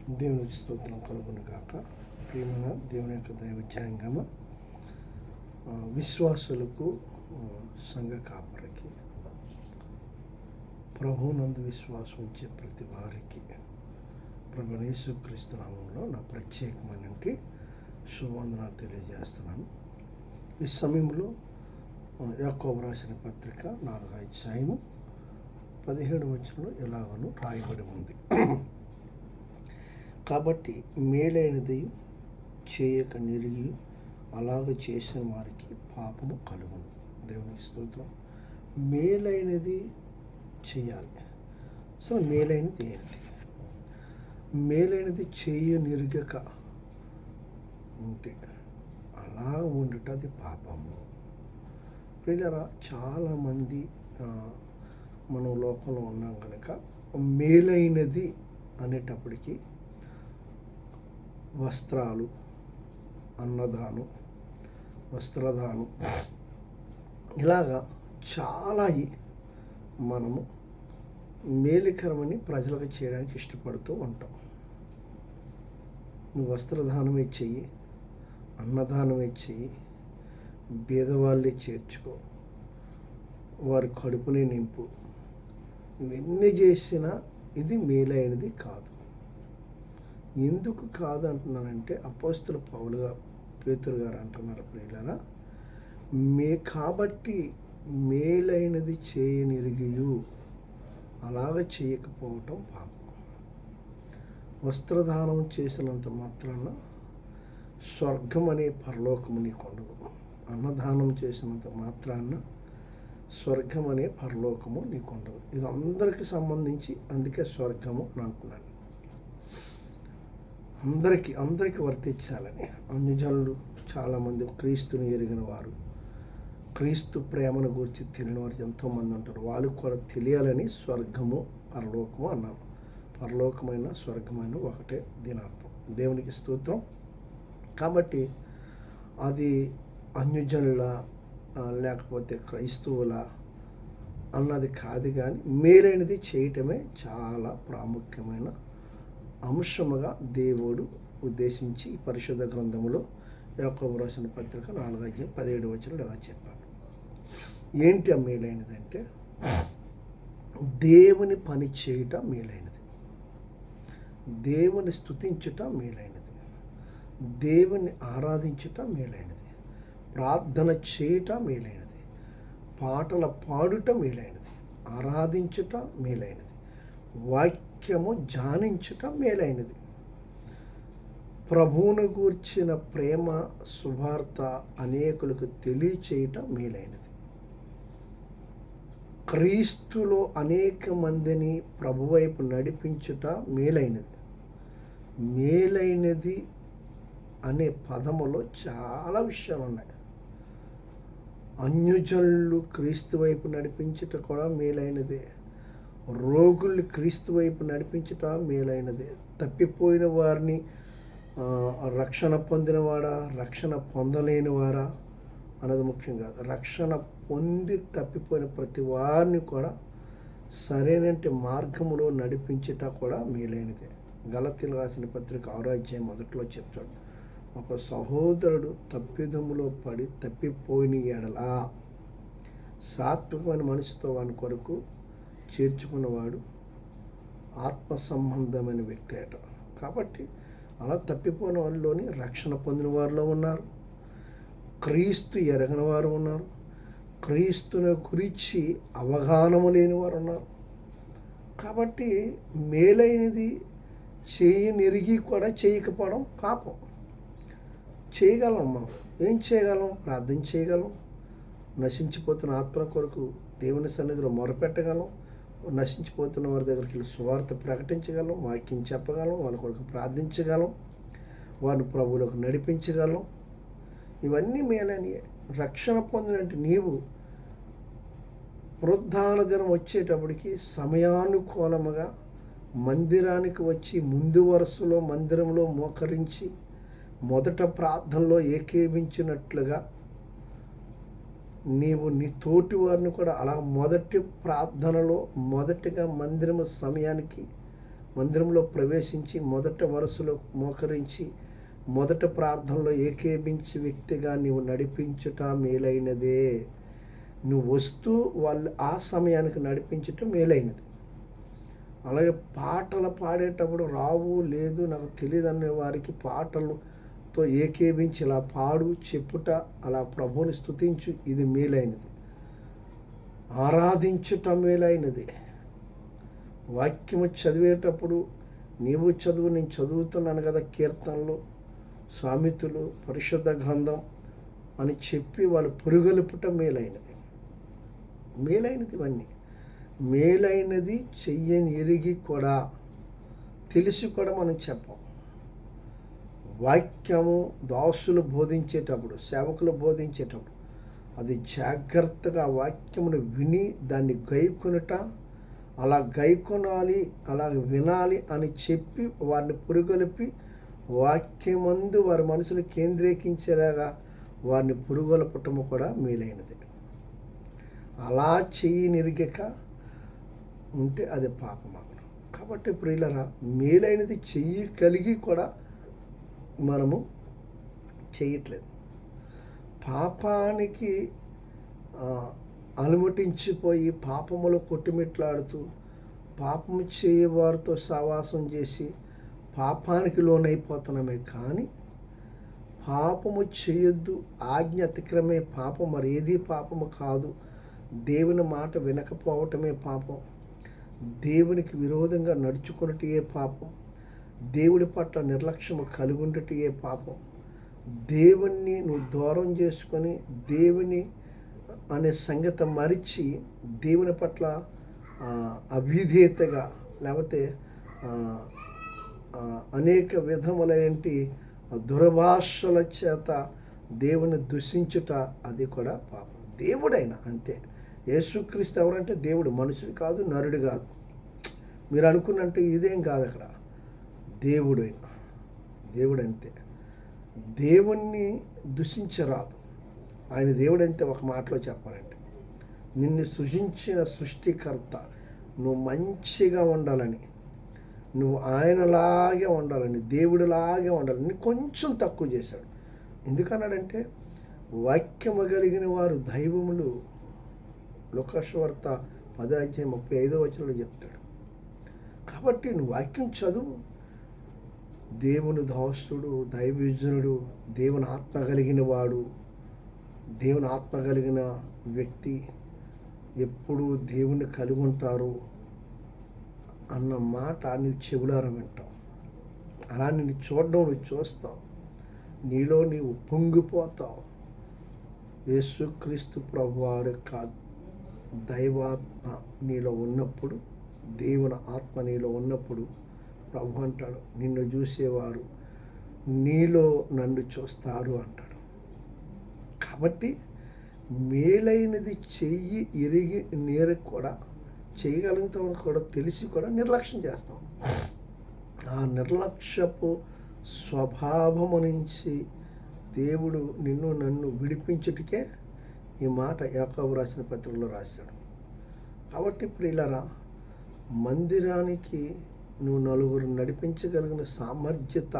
దేవునికి స్తోత్రం కలుగును గాక. ప్రియమైన దేవుని యొక్క దైవజాంగము విశ్వాసులకు, సంఘ కాపరికి, ప్రభువునందు విశ్వాసం ఉంచే ప్రతి వారికి ప్రభువైన యేసుక్రీస్తు నామములో నా ప్రత్యేకమైనటువంటి శుభవందనాలు తెలియజేస్తున్నాను. ఈ సమయంలో యాకోబు రాసిన పత్రిక 4వ అధ్యాయము 17వ వచనంలో ఎలాగనూ రాయబడి ఉంది. కాబట్టి మేలైనది చేయక నిరిగి అలాగ చేసిన వారికి పాపము కలుగును. దేవునికి స్తోత్రం. మేలైనది చేయాలి. సో మేలైనది ఏంటి? మేలైనది నిరగక ఉంటే అలా ఉండుట అది పాపము. ప్రియులారా, చాలామంది మనం లోకంలో ఉన్నాం కనుక మేలైనది అనేటప్పటికీ వస్త్రాలు, అన్నదానం, వస్త్రదానం, ఇలాగా చాలా మనము మేలుకరమని ప్రజలకు చేయడానికి ఇష్టపడుతూ ఉంటాం. నువ్వు వస్త్రదానమే చెయ్యి, అన్నదానమే చెయ్యి, బీదవాళ్ళే చేర్చుకో, వారి కడుపునే నింపు, ఇవన్నీ చేసినా ఇది మేలైనది కాదు. ఎందుకు కాదు అంటున్నానంటే, అపోస్తలుడు పౌలు పేతురు గారు అంటున్నారు, ప్రియులారా, కాబట్టి మేలైనది చేయనిరిగియు అలాగ చేయకపోవటం పాపం. వస్త్రదానం చేసినంత మాత్రాన స్వర్గం అనే పరలోకము నీకు ఉండదు. అన్నదానం చేసినంత మాత్రాన స్వర్గం అనే పరలోకము నీకు ఉండదు. ఇది అందరికీ సంబంధించి, అందుకే స్వర్గము అని అంటున్నాను. అందరికీ వర్తించాలని. అన్యజనులు చాలామంది క్రీస్తుని ఎరిగిన వారు, క్రీస్తు ప్రేమను గురించి తెలియని వారు ఎంతోమంది ఉంటారు. వాళ్ళకు కూడా తెలియాలని స్వర్గము పరలోకము అన్నాను. పరలోకమైన స్వర్గమైన ఒకటే దీని అర్థం. దేవునికి స్తోత్రం. కాబట్టి అది అన్యజనుల లేకపోతే క్రైస్తవుల అన్నది కాదు, కానీ మేలైనది చేయటమే చాలా ప్రాముఖ్యమైన అంశముగా దేవుడు ఉద్దేశించి పరిశుద్ధ గ్రంథములో యాకోబు రాసిన పత్రిక 4వ అధ్యాయం 17వ వచనంలో ఇలా చెప్పాడు. ఏంటి ఆ మేలైనది అంటే, దేవుని పని చేయటం మేలైనది, దేవుని స్తుతించుట మేలైనది, దేవుని ఆరాధించుట మేలైనది, ప్రార్థన చేయుట మేలైనది, పాటల పాడుట మేలైనది, ఆరాధించుట మేలైనది, వాక్యము ధ్యానించుట మేలైనది, ప్రభువును గూర్చిన ప్రేమ సువార్త అనేకులకు తెలియచేయటం మేలైనది, క్రీస్తులో అనేక మందిని ప్రభువైపు నడిపించుట మేలైనది. మేలైనది అనే పదములో చాలా విషయాలు ఉన్నాయి. అన్యజనులు క్రీస్తు వైపు నడిపించుట కూడా మేలైనదే. రోగుల్ని క్రీస్తు వైపు నడిపించుట మేలైనదే. తప్పిపోయిన వారిని రక్షణ పొందినవాడా, రక్షణ పొందలేనివారా అన్నది ముఖ్యం కాదు. రక్షణ పొంది తప్పిపోయిన ప్రతి వారిని కూడా సరైన మార్గములో నడిపించుట కూడా మేలైనదే. గలతీయులకు రాసిన పత్రిక 6వ అధ్యాయం 1లో చెప్తాడు, ఒక సహోదరుడు తప్పిదములో పడి తప్పిపోయిన ఎడల సాత్వికమైన మనసుతో వాని కొరకు చేర్చుకున్నవాడు ఆత్మ సంబంధమైన వ్యక్తి అట. కాబట్టి అలా తప్పిపోయిన వారిలోని రక్షణ పొందిన వారిలో ఉన్నారు, క్రీస్తు ఎరగని వారు ఉన్నారు, క్రీస్తుని గురించి అవగాహన లేని వారు ఉన్నారు. కాబట్టి మేలైనది చేయనిరిగి కూడా చేయకపోవడం పాపం. చేయగలం. మనం ఏం చేయగలం? ప్రార్థన చేయగలం, నశించిపోతున్న ఆత్మ కొరకు దేవుని సన్నిధిలో మొరపెట్టగలం, నశించిపోతున్న వారి దగ్గరికి వెళ్ళి సువార్త ప్రకటించగలం, వాక్యం చెప్పగలం, వాళ్ళ కొరకు ప్రార్థించగలం, వారిని ప్రభువులకు నడిపించగలం. ఇవన్నీ మేలైనయే. రక్షణ పొందినట్టు నీవు పునరుద్ధాన దినం వచ్చేటప్పటికి సమయానుకూలముగా మందిరానికి వచ్చి ముందు వరుసలో మందిరంలో మోకరించి మొదట ప్రార్థనలో ఏకీభించినట్లుగా నీవు నీ తోటి వారిని కూడా అలా మొదటి ప్రార్థనలో మొదటిగా మందిరము సమయానికి మందిరంలో ప్రవేశించి మొదట వరుసలో మోకరించి మొదట ప్రార్థనలో ఏకేభించి వ్యక్తిగా నీవు నడిపించుట మేలైనదే. నువ్వు వస్తూ వాళ్ళు ఆ సమయానికి నడిపించటం మేలైనది. అలాగే పాటలు పాడేటప్పుడు రావు లేదు నాకు తెలియదు అనే వారికి పాటలతో ఏకేభించి ఇలా పాడు చెప్పుట, అలా ప్రభువుని స్తుతించు, ఇది మేలైనది. ఆరాధించుట మేలైనది. వాక్యము చదివేటప్పుడు నీవు చదువు, నేను చదువుతున్నాను కదా, కీర్తనలు, సామెతలు, పరిశుద్ధ గ్రంథం అని చెప్పి వాళ్ళు పురుగొలుపుట మేలైనది. ఇవన్నీ మేలైనది చెయ్యని ఎరిగి కూడా తెలిసి కూడా మనం చెప్పం. వాక్యము దాసులు బోధించేటప్పుడు, సేవకులు బోధించేటప్పుడు అది జాగ్రత్తగా వాక్యమును విని దాన్ని గైకొనుట, అలా గైకొనాలి, అలా వినాలి అని చెప్పి వారిని పురుగొలిపి వాక్యమందు వారి మనసులు కేంద్రీకరించేలాగా వారిని పురుగొలపటము కూడా మేలైనది. అలా చెయ్యనిరిగక ఉంటే అది పాపమాగడం. కాబట్టి ప్రియులరా, మేలైనది చెయ్యి కలిగి కూడా మనము చేయట్లేదు. పాపానికి అలమటించిపోయి పాపములో కొట్టుమిట్లాడుతూ పాపము చేయవారితో సావాసం చేసి పాపానికి లోనైపోతున్నామే. కానీ పాపము చేయొద్దు, ఆజ్ఞ అతిక్రమే పాపం, మరి ఏది పాపము కాదు. దేవుని మాట వినకపోవటమే పాపం, దేవునికి విరోధంగా నడుచుకున్నటే పాపం, దేవుడి పట్ల నిర్లక్ష్యము కలిగి పాపం. దేవుణ్ణి నువ్వు దూరం చేసుకొని దేవుని అనే సంగతి మరిచి దేవుని పట్ల అవిధేయతగా లేకపోతే అనేక విధములైనటి దుర్భాషల చేత దేవుని దూషించుట, అది కూడా పాపం. దేవుడైనా అంతే. యేసుక్రీస్తు ఎవరంటే దేవుడు, మనుషుడు కాదు, నరుడు కాదు. మీరు అనుకున్నంటే ఇదేం కాదు. అక్కడ దేవుడు అంతే. దేవుణ్ణి దూషించరాదు. ఆయన దేవుడంతే. ఒక మాటలో చెప్పాలంటే, నిన్ను సృజించిన సృష్టికర్త నువ్వు మంచిగా ఉండాలని, నువ్వు ఆయనలాగే ఉండాలని, దేవుడిలాగే ఉండాలని కొంచెం తక్కువ చేశాడు. ఎందుకన్నాడంటే, వాక్యము కలిగిన వారు దైవములు. లోకాసువార్త 10:35 చెప్తాడు. కాబట్టి నువ్వు వాక్యం చదువు. దేవుని దాసుడు, దైవజనుడు, దేవుని ఆత్మ కలిగిన వాడు, దేవుని ఆత్మ కలిగిన వ్యక్తి ఎప్పుడు దేవుని కలిగి ఉంటారు అన్న మాట నువ్వు చెవులారా వింటావు. అలా నిన్ను చూడడం నువ్వు చూస్తావు, నీలో నీవు పొంగిపోతావు. యేసుక్రీస్తు ప్రభువారి యొక్క దైవాత్మ నీలో ఉన్నప్పుడు, దేవుని ఆత్మ నీలో ఉన్నప్పుడు ప్రభు అంటాడు, నిన్ను చూసేవారు నీలో నన్ను చూస్తారు అంటాడు. కాబట్టి మేలైనది చెయ్యి ఎరిగి నేరకు కూడా చేయగలుగుతాం కూడా తెలిసి కూడా నిర్లక్ష్యం చేస్తాం. ఆ నిర్లక్ష్యపు స్వభావము నుంచి దేవుడు నిన్ను నన్ను విడిపించుటకే ఈ మాట యాకోబు రాసిన పత్రికలో రాశాడు. కాబట్టి ప్రియులరా, మందిరానికి నువ్వు నలుగురు నడిపించగలిగిన సామర్థ్యత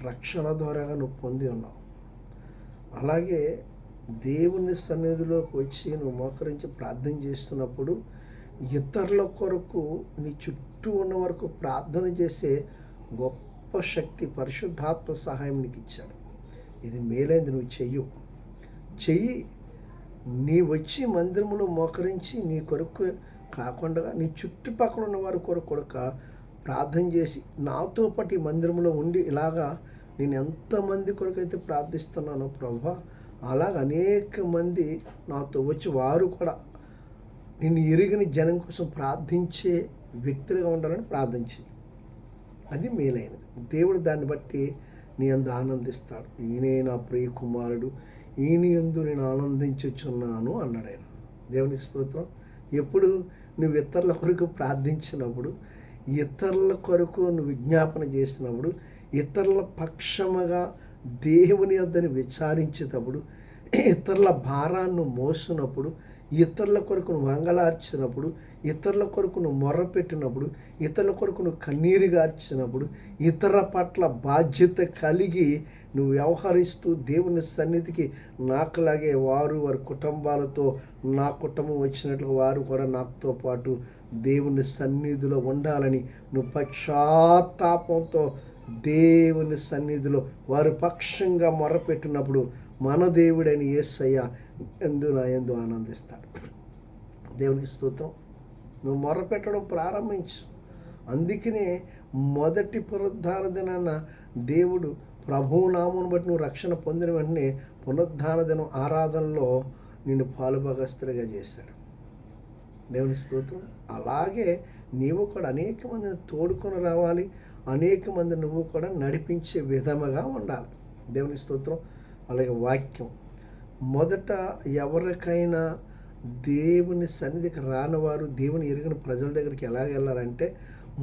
రక్షణ ద్వారాగా నువ్వు పొంది ఉన్నావు. అలాగే దేవుని సన్నిధిలోకి వచ్చి నువ్వు మోకరించి ప్రార్థన చేస్తున్నప్పుడు ఇతరుల కొరకు నీ చుట్టూ ఉన్న వరకు ప్రార్థన చేసే గొప్ప శక్తి పరిశుద్ధాత్మ సహాయం నీకు ఇచ్చాడు. ఇది మేలైంది. నువ్వు చెయ్యి. నీ వచ్చి మందిరంలో మోకరించి నీ కొరకు కాకుండా నీ చుట్టుపక్కల ఉన్న వారి కొరకు కూడా ప్రార్థన చేసి, నాతో పాటు ఈ మందిరంలో ఉండి ఇలాగా నేను ఎంతమంది కొరకైతే ప్రార్థిస్తున్నానో ప్రభువా, అలాగ అనేక మంది నాతో వచ్చి వారు కూడా నిన్ను ఎరిగిన జనం కోసం ప్రార్థించే వ్యక్తులుగా ఉండాలని ప్రార్థించి, అది మేలైనది. దేవుడు దాన్ని బట్టి నీ యందు ఆనందిస్తాడు. ఈయనే నా ప్రియ కుమారుడు, ఈయన యందు నేను ఆనందించుచున్నాను అన్నాడు ఆయన. దేవునికి స్తోత్రం. ఎప్పుడు నువ్వు ఇతరుల కొరకు ప్రార్థించినప్పుడు, ఇతరుల కొరకు నువ్వు విజ్ఞాపన చేసినప్పుడు, ఇతరుల పక్షముగా దేవుని యొద్దని విచారించేటప్పుడు, ఇతరుల భారాన్ని మోసినప్పుడు, ఇతరుల కొరకు నువ్వు అంగలార్చినప్పుడు, ఇతరుల కొరకు నువ్వు మొర్రపెట్టినప్పుడు, ఇతరుల కొరకు నువ్వు కన్నీరు గార్చినప్పుడు, ఇతరుల పట్ల బాధ్యత కలిగి నువ్వు వ్యవహరిస్తూ దేవుని సన్నిధికి నాకులాగే వారి కుటుంబాలతో నా కుటుంబం వచ్చినట్లుగా వారు కూడా నాతో పాటు దేవుని సన్నిధిలో ఉండాలని నువ్వు పశ్చాత్తాపంతో దేవుని సన్నిధిలో వారి పక్షంగా మొర్రపెట్టినప్పుడు మన దేవుడైన యేసయ్య నా యందు ఆనందిస్తాడు. దేవునికి స్తోత్రం. నువ్వు మొర్రపెట్టడం ప్రారంభించు. అందుకనే మొదటి పునరుద్ధాన దినాన దేవుడు ప్రభువు నామమును బట్టి నువ్వు రక్షణ పొందిన వెంటనే పునరుద్ధాన దినం ఆరాధనలో నిన్ను పాలుభాగస్తులుగా చేశాడు. దేవుని స్తోత్రం. అలాగే నీవు కూడా అనేక మందిని తోడుకొని రావాలి, అనేక మంది నువ్వు కూడా నడిపించే విధముగా ఉండాలి. దేవుని స్తోత్రం. అలాగే వాక్యం మొదట ఎవరికైనా దేవుని సన్నిధికి రానివారు, దేవుని ఎరిగిన ప్రజల దగ్గరికి ఎలాగ వెళ్ళాలంటే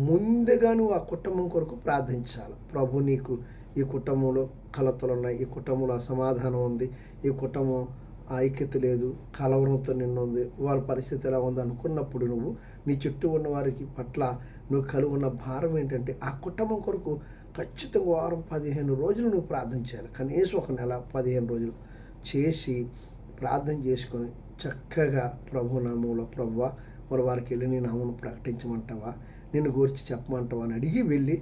ముందుగా నువ్వు ఆ కుటుంబం కొరకు ప్రార్థించాలి. ప్రభు నీకు ఈ కుటుంబంలో కలతలు ఉన్నాయి, ఈ కుటుంబంలో అసమాధానం ఉంది, ఈ కుటుంబం ఐక్యత లేదు, కలవరంతో నిన్నుంది, వాళ్ళ పరిస్థితి ఎలా ఉంది అనుకున్నప్పుడు నువ్వు నీ చుట్టూ ఉన్న వారికి పట్ల నువ్వు కలిగి ఉన్న భారం ఏంటంటే ఆ కుటుంబం కొరకు ఖచ్చితంగా వారం 15 రోజులు నువ్వు ప్రార్థన చేయాలి. కనీసం ఒక నెల 15 రోజులు చేసి ప్రార్థన చేసుకొని చక్కగా ప్రభు నామంలో ప్రభువా మరి వారికి వెళ్ళి నీ నామను ప్రకటించమంటావా, నిన్ను గురించి చెప్పమంటావా అని అడిగి వెళ్ళి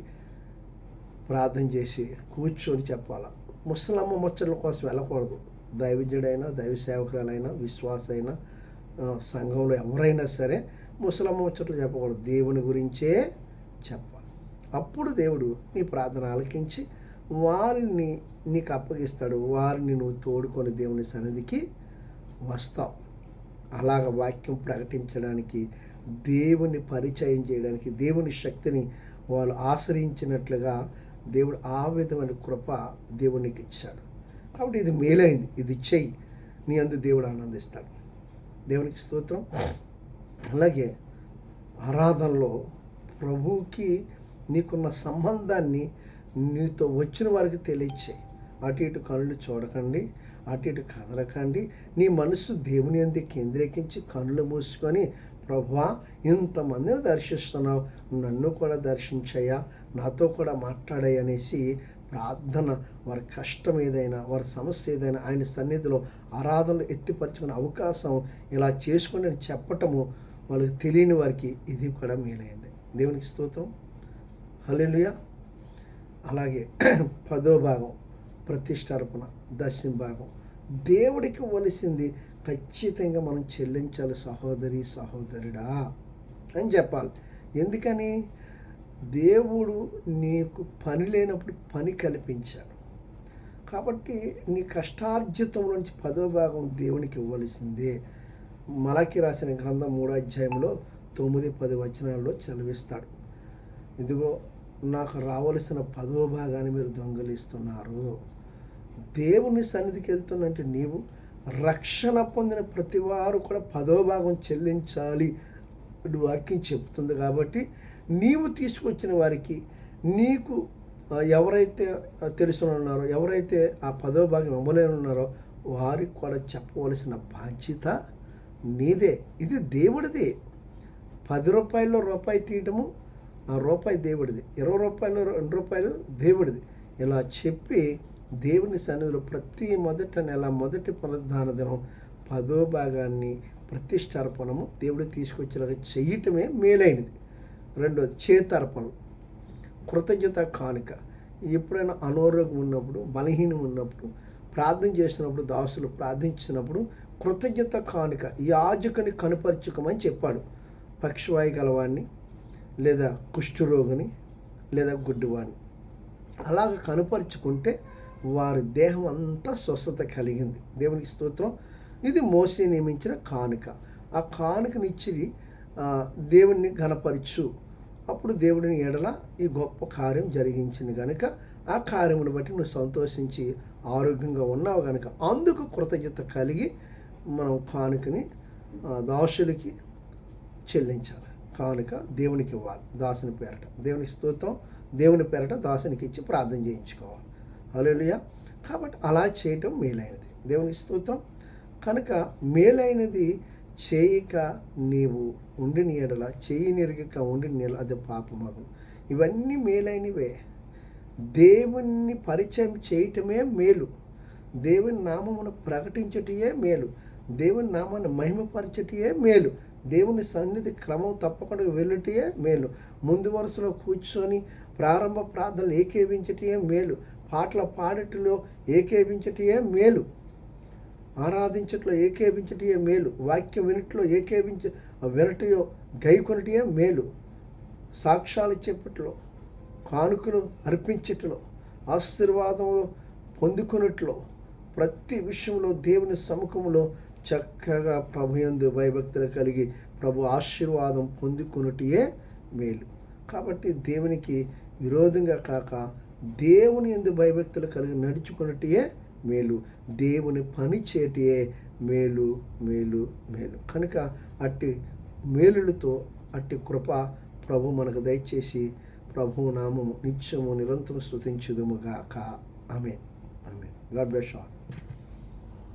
ప్రార్థన చేసి కూర్చొని చెప్పాలా. ముసలమ్మ ముచ్చట్ల కోసం వెళ్ళకూడదు. దైవజుడైనా, దైవ సేవకురాలైనా, విశ్వాసైనా, సంఘంలో ఎవరైనా సరే ముసలమ్మ ముచ్చట్లు చెప్పకూడదు. దేవుని గురించే చెప్పాలి. అప్పుడు దేవుడు నీ ప్రార్థన ఆలకించి వారిని నీకు అప్పగిస్తాడు. వారిని నువ్వు తోడుకొని దేవుని సన్నిధికి వస్తావు. అలాగ వాక్యం ప్రకటించడానికి, దేవుని పరిచయం చేయడానికి, దేవుని శక్తిని వాళ్ళు ఆశ్రయించినట్లుగా దేవుడు ఆ విధమైన కృప దేవునికి ఇచ్చాడు. కాబట్టి ఇది మేలైంది, ఇది చెయ్యి, నీ అందు దేవుడు ఆనందిస్తాడు. దేవునికి స్తోత్రం. అలాగే ఆరాధనలో ప్రభువుకి నీకున్న సంబంధాన్ని నీతో వచ్చిన వారికి తెలియచేయి. అటు ఇటు కళ్ళు చూడకండి, అటు ఇటు కదలకండి. నీ మనసు దేవుని యందు కేంద్రీకరించి కళ్ళు మూసుకొని ప్రభువా ఇంతమందిని దర్శిస్తున్నావు, నన్ను కూడా దర్శించయ్యా, నాతో కూడా మాట్లాడాయి అనేసి ప్రార్థన, వారి కష్టం ఏదైనా, వారి సమస్య ఏదైనా ఆయన సన్నిధిలో ఆరాధనలు ఎత్తిపరచుకునే అవకాశం ఇలా చేసుకుని చెప్పటము వాళ్ళకి తెలియని వారికి ఇది కూడా మేలైంది. దేవునికి స్తోత్రం. హల్లెలూయా. అలాగే 10వ భాగం ప్రతిష్టార్పణ, 10వ భాగం దేవుడికి ఇవ్వవలసింది ఖచ్చితంగా మనం చెల్లించాలి సహోదరి సహోదరుడా అని చెప్పాలి. ఎందుకని? దేవుడు నీకు పని లేనప్పుడు పని కల్పించాడు. కాబట్టి నీ కష్టార్జితం నుంచి 10వ భాగం దేవునికి ఇవ్వవలసిందే. మలాకి రాసిన గ్రంథం 3వ అధ్యాయంలో 9-10 వచనాల్లో చదివిస్తాడు. ఇదిగో నాకు రావలసిన 10వ భాగాన్ని మీరు దొంగలిస్తున్నారు. దేవుని సన్నిధికి వెళ్తున్నంటే నీవు రక్షణ పొందిన ప్రతి వారు కూడా 10వ భాగం చెల్లించాలి వాక్యం చెప్తుంది. కాబట్టి నీవు తీసుకొచ్చిన వారికి, నీకు ఎవరైతే తెలుసున్నారో, ఎవరైతే ఆ 10వ భాగం ఇవ్వలేనున్నారో వారికి కూడా చెప్పవలసిన బాధ్యత నీదే. ఇది దేవుడిది. 10 రూపాయల్లో రూపాయి తీయటము ఆ రూపాయి దేవుడిది, 20 రూపాయలు 2 రూపాయలు దేవుడిది. ఇలా చెప్పి దేవుని సన్నిధిలో ప్రతి మొదట నెల మొదటి పునరుద్ధాన దినం 10వ భాగాన్ని ప్రతిష్టార్పణము దేవుడు తీసుకొచ్చేలాగా చేయటమే మేలైనది. రెండోది చేతార్పణం, కృతజ్ఞత కానుక. ఎప్పుడైనా అనారోగ్యం ఉన్నప్పుడు, బలహీనం ఉన్నప్పుడు, ప్రార్థన చేసినప్పుడు, దాసులు ప్రార్థించినప్పుడు కృతజ్ఞత కానుక యాజకుని కనుపరుచుకోమని చెప్పాడు. పక్షవాయు గలవాడిని, లేదా కుష్ఠరోగిని, లేదా గుడ్డివాడిని అలాగ కనుపరుచుకుంటే వారి దేహం అంతా స్వస్థత కలిగింది. దేవునికి స్తోత్రం. ఇది మోసే నియమించిన కానుక. ఆ కానుకనిచ్చి దేవుణ్ణి ఘనపరచు. అప్పుడు దేవుడిని ఎడల ఈ గొప్ప కార్యం జరిగించింది కనుక ఆ కార్యమును బట్టి నువ్వు సంతోషించి ఆరోగ్యంగా ఉన్నావు కనుక అందుకు కృతజ్ఞత కలిగి మనం కానుకని దాసులకి చెల్లించాలి. కానుక దేవునికి ఇవ్వాలి, దాసుని పేరట. దేవునికి స్తోత్రం. దేవుని పేరట దాసునికి ఇచ్చి ప్రార్థన చేయించుకోవాలి. హల్లెలూయా. కాబట్టి అలా చేయటం మేలైనది. దేవునికి స్తోత్రం. కనుక మేలైనది చేయక నీవు ఉండిన ఎడల, చేయనిరగక ఉండిన ఎడల అది పాపమగు. ఇవన్నీ మేలైనవే. దేవుణ్ణి పరిచయం చేయటమే మేలు. దేవుని నామమును ప్రకటించటయే మేలు. దేవుని నామాన్ని మహిమపరచటయే మేలు. దేవుని సన్నిధి క్రమం తప్పకుండా వెళ్ళటయే మేలు. ముందు వరుసలో కూర్చొని ప్రారంభ ప్రార్థనలు ఏకేవించటయే మేలు. పాటల పాడటలో ఏకేవించటయే మేలు. ఆరాధించట్లో ఏకేవించటయే మేలు. వాక్యం వినటయో గైకొనటయే మేలు. సాక్ష్యాలు చెప్పట్లో, కానుకలు అర్పించట్లో, ఆశీర్వాదంలో పొందుకున్నట్లో, ప్రతి విషయంలో దేవుని సముఖంలో చక్కగా ప్రభు యందు భయభక్తులు కలిగి ప్రభు ఆశీర్వాదం పొందుకున్నటియే మేలు. కాబట్టి దేవునికి విరోధంగా కాక దేవుని యందు భయభక్తులు కలిగి నడుచుకున్నటియే మేలు. దేవుని పని చేయటియే మేలు మేలు మేలు. కనుక అట్టి మేలులతో అట్టి కృప ప్రభు మనకు దయచేసి ప్రభు నామము నిత్యము నిరంతరం స్తుతించుదుముగాక. ఆమేన్. ఆమేన్. God bless you all.